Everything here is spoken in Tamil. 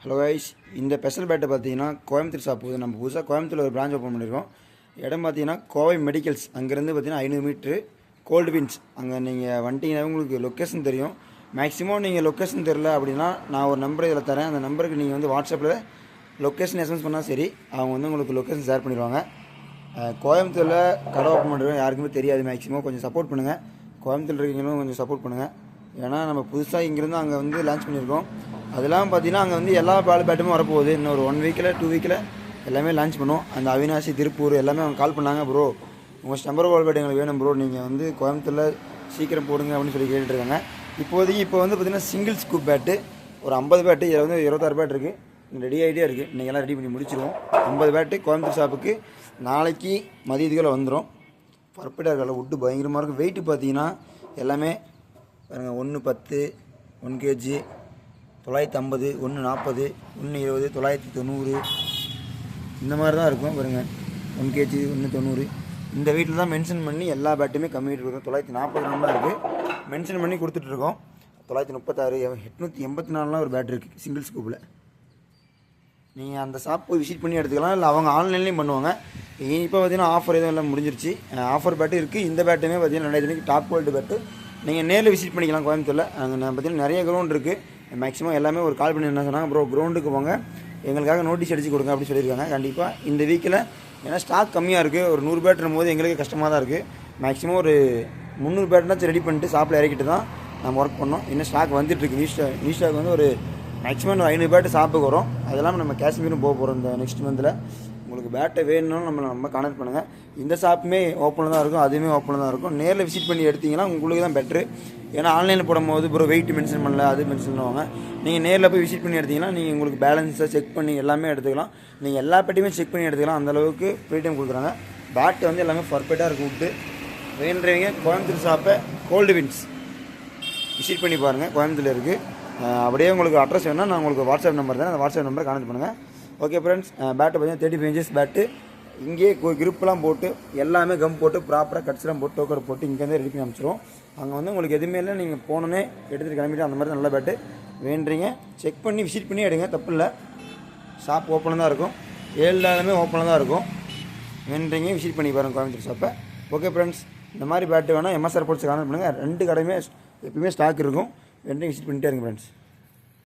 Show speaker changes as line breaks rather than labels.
ஹலோ கைஸ், இந்த ஸ்பெஷல் பேட்டை பார்த்தீங்கன்னா கோயம்புத்தூர் ஷாப் போகுது. நம்ம புதுசாக கோயம்புத்தூர் ஒரு பிரான்ச் ஓப்பன் பண்ணியிருக்கோம். இடம் பார்த்தீங்கன்னா கோவை மெடிக்கல்ஸ். அங்கேருந்து பார்த்தீங்கன்னா 500 மீட்ரு கோல்டு வின்ஸ். அங்கே நீங்கள் வந்துட்டீங்கன்னா உங்களுக்கு லொக்கேஷன் தெரியும். மேக்ஸிமம் நீங்கள் லொக்கேஷன் தெரில அப்படின்னா நான் ஒரு நம்பர் இதில் தரேன். அந்த நம்பருக்கு நீங்கள் வந்து வாட்ஸ்அப்பில் லொக்கேஷன் எஸ்எம்எஸ் பண்ணால் சரி, அவங்க வந்து உங்களுக்கு லொக்கேஷன் ஷேர் பண்ணிடுவாங்க. கோயம்புத்தூரில் கடை ஓப்பன் பண்ணுறோம், யாருக்குமே தெரியாது. மேக்ஸிமம் கொஞ்சம் சப்போர்ட் பண்ணுங்கள். கோயம்புத்தூர் இருக்கீங்களும் கொஞ்சம் சப்போர்ட் பண்ணுங்கள். ஏன்னா நம்ம புதுசாக இங்கேருந்து அங்கே வந்து லான்ச் பண்ணியிருக்கோம். அதெல்லாம் பார்த்தீங்கன்னா அங்கே வந்து எல்லா பேட்டுமே வரப்போகுது. இன்னும் ஒரு 1 வீக்கில் 2 வீக்கில் எல்லாமே லான்ச் பண்ணுவோம். அந்த அவினாசி, திருப்பூர் எல்லாமே அவங்க கால் பண்ணாங்க. ப்ரோ, உங்கள் ஸ்டம்பர் பால் பேட் எங்களுக்கு வேணும் ப்ரோ, நீங்கள் வந்து கோயம்புத்தூரில் சீக்கிரம் போடுங்க அப்படின்னு சொல்லி கேட்டுருக்காங்க. இப்போ வந்து பார்த்தீங்கன்னா சிங்கிள் ஸ்கூப் பேட்டு ஒரு 50 பேட்டு, இதில் வந்து 26 பேட் இருக்குது. ரெடி ஆகிட்டே இருக்குது. இன்றைக்கி எல்லாம் ரெடி பண்ணி முடிச்சிடுவோம். 50 பேட்டு கோயம்புத்தூர் ஷாப்புக்கு நாளைக்கு மதியத்துக்குள்ளே வந்துடும். பர்ஃபெக்டாக இருக்கல, உட்டு பயங்கரமாக இருக்கும். வெயிட்டு பார்த்தீங்கன்னா எல்லாமே பாருங்கள், 110, 1 kg, 950, 140, 120, 990 இந்த மாதிரி தான் இருக்கும். பாருங்கள், 1 kg, 190 இந்த வீட்டில் தான் மென்ஷன் பண்ணி எல்லா பேட்டுமே கம்மிட்டு இருக்கும். 940 தான் இருக்குது மென்ஷன் பண்ணி கொடுத்துட்ருக்கோம். 936, 884 ஒரு பேட் இருக்குது சிங்கிள் ஸ்கூப்பில். நீங்கள் அந்த ஷாப் போய் விசிட் பண்ணி எடுத்துக்கலாம், இல்லை அவங்க ஆன்லைன்லேயும் பண்ணுவாங்க. இப்போ பார்த்தீங்கன்னா ஆஃபர் எதுவும் எல்லாம் முடிஞ்சிருச்சு. ஆஃபர் பேட்டு இருக்குது. இந்த பேட்டுமே பார்த்தீங்கன்னா 2000 டாப் குவாலிட்டி பேட்டு. நீங்கள் நேரில் விசிட் பண்ணிக்கலாம் கோயம்புத்தூரில். அங்கே பார்த்தீங்கன்னா நிறைய கிரவுண்ட் இருக்குது. மேக்ஸிமம் எல்லாமே ஒரு கால் பண்ணி என்ன சொன்னாங்க, ப்ரோ கிரவுண்டுக்கு போங்க, எங்களுக்காக நோட்டீஸ் அடித்து கொடுங்க அப்படின்னு சொல்லியிருக்காங்க. கண்டிப்பாக இந்த வீக்கில் ஏன்னா ஸ்டாக் கம்மியாக இருக்குது. ஒரு 100 பேட்டுரும் போது எங்களுக்கு கஷ்டமாக தான் இருக்குது. மேக்ஸிமம் ஒரு 300 பேட்னாச்சும் ரெடி பண்ணிட்டு ஷாப்பில் இறக்கிட்டு தான் நம்ம ஒர்க் பண்ணோம். இன்னும் ஸ்டாக் வந்துட்டுருக்கு. நியூ ஸ்டாக் வந்து ஒரு மேக்ஸிமம் ஒரு 500 பேட்டு ஷாப்புக்கு வரும். அது இல்லாமல் நம்ம காஷ்மீரும் போக போகிறோம் இந்த நெக்ஸ்ட் மந்தில். உங்களுக்கு பேட்டை வேணும்னு நம்ம கான்டாக்ட் பண்ணுங்கள். இந்த ஷாப்புமே ஓப்பனில் தான் இருக்கும், அதுவுமே ஓப்பனில் தான் இருக்கும். நேரில் விசிட் பண்ணி எடுத்திங்கன்னா உங்களுக்கு தான் பெட்ரு. ஏன்னா ஆன்லைனில் போடும்போது ப்ரோ வெயிட் மென்ஷன் பண்ணல, அது மென்ஷன் பண்ணுவாங்க. நீங்கள் நேரில் போய் விசிட் பண்ணி எடுத்திங்கன்னா நீங்கள் உங்களுக்கு பேலன்ஸை செக் பண்ணி எல்லாமே எடுத்துக்கலாம். நீங்கள் எல்லா பேட்டையுமே செக் பண்ணி எடுத்துக்கலாம். அந்தளவுக்கு ஃப்ரீ டைம் கொடுக்குறாங்க. பேட்டு வந்து எல்லாமே பர்ஃபெக்டாக இருக்கும். விட்டு வேண்டுறவங்க கோயம்புத்தூர் ஷாப்பை கோல்டு வின்ஸ் விசிட் பண்ணி பாருங்கள். கோயம்புத்தூரில் இருக்குது. அப்படியே உங்களுக்கு அட்ரஸ் வேணால் நான் உங்களுக்கு வாட்ஸ்அப் நம்பர் தான், அந்த வாட்ஸ்அப் நம்பரை கான்டாக்ட் பண்ணுங்கள். ஓகே ஃப்ரெண்ட்ஸ், பேட்டு பார்த்தீங்கன்னா 35 inches பேட்டு. இங்கேயே கிரிப்லாம் போட்டு எல்லாமே கம் போட்டு ப்ராப்பராக கட்ஸ்லாம் போட்டு டோக்கர் போட்டு இங்கேருந்து ரெடி பண்ணி அனுப்பிச்சிடுவோம். அங்கே வந்து உங்களுக்கு எதுவுமே இல்லை, நீங்கள் போனோன்னே எடுத்துகிட்டு கிளம்பிட்டு அந்த மாதிரி நல்ல பேட்டு வேண்டுறீங்க செக் பண்ணி விசிட் பண்ணி எடுங்க, தப்பு இல்லை. ஷாப் ஓப்பனில் தான் இருக்கும், 7 நாளுமே ஓப்பனில் தான் இருக்கும். வேண்டுறீங்க விசிட் பண்ணி பாருங்கள் கோயம்புத்தூர் ஷாப்பை. ஓகே ஃப்ரெண்ட்ஸ், இந்த மாதிரி பேட்டு வேணால் எம்எஸ்ஆர் போர்ட்ஸ் கான்டாக்ட் பண்ணுங்கள். 2 கடையுமே எப்பயுமே ஸ்டாக் இருக்கும். வேண்டுறீங்க விசிட் பண்ணிட்டே இருங்க ஃப்ரெண்ட்ஸ்.